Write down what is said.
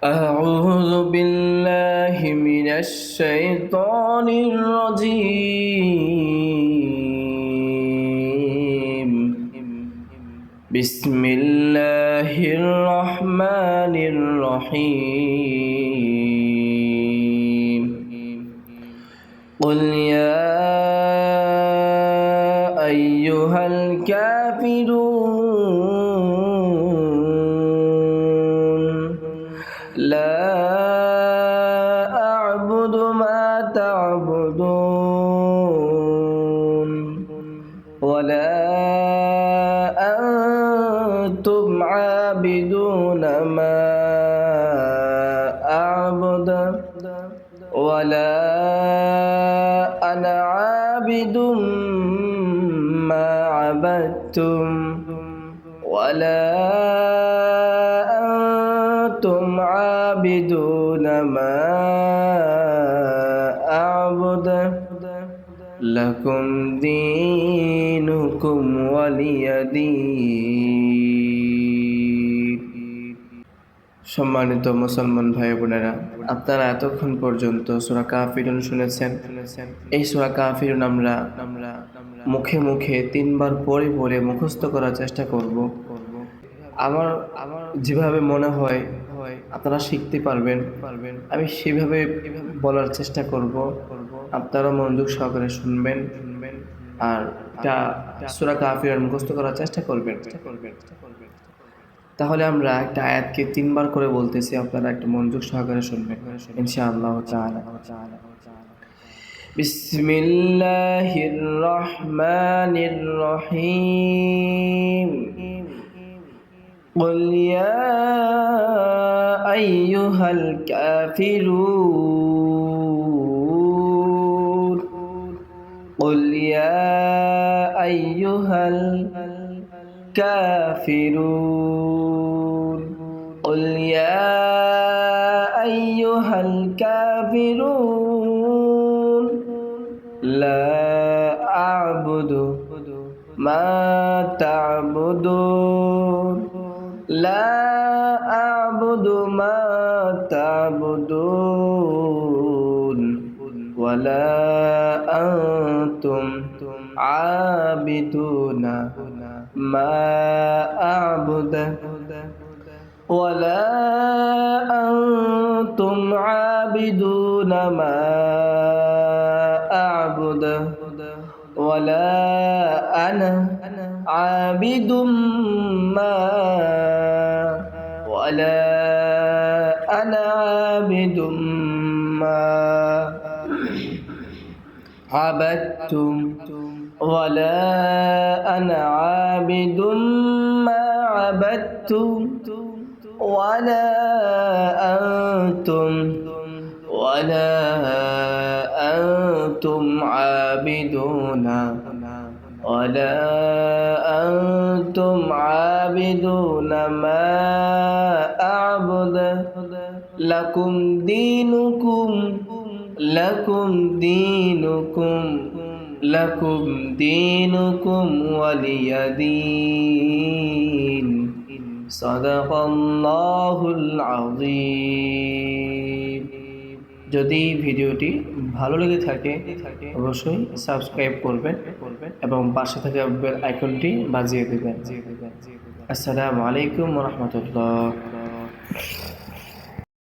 أعوذ بالله من الشيطان الرجيم. بسم الله الرحمن الرحيم. قل يا أيها الكافرون لا أعبد ما تعبدون ولا أنتم عابدون ما أعبد ولا أنا عابد ما عبدتم ولا أنتم عابدون ما أعبد لكم دينكم ولي دين। সম্মানিত মুসলমান ভাই বোনেরা, আপনারা এতক্ষণ পর্যন্ত সূরা কাফিরুন শুনেছেন। এই সূরা কাফিরুন আমরা মুখে মুখে 3 বার পড়ে পড়ে মুখস্থ করার চেষ্টা করব। আমার যেভাবে মনে হয় আপনারা শিখতে পারবেন, আমি সেভাবে বলার চেষ্টা করব। আপনারা মনোযোগ সহকারে শুনবেন আর এটা সূরা কাফিরুন মুখস্থ করার চেষ্টা করবেন। তাহলে আমরা একটা আয়াতকে 3 বার করে বলতেছি, আপনারা একটু মনোযোগ সহকারে শুনবেন ইনশাআল্লাহ তাআলা। বিসমিল্লাহির রহমানির রহিম। قل يا أيها الكافرون قل يا أيها الكافرون قل يا أيها الكافرون لا أعبد ما تعبدون لا أعبد ما تعبدون ولا أنتم عابدون ما أعبد ولا أنتم عابدون ما أعبد ولا أنا عابد ما ولا أنا عابد ما عبدتم ولا أنا عابد ما عبدتم ولا أنتم عابدون ولا أنتم عابدون ما أعبد لكم دينكم ولي دين صدق الله العظيم। যদি ভিডিওটি ভালো লেগে থাকে অবশ্যই সাবস্ক্রাইব করবেন এবং পাশে থাকা বেল আইকনটি বাজিয়ে দেবেন। আসসালামু আলাইকুম ওয়া রাহমাতুল্লাহ।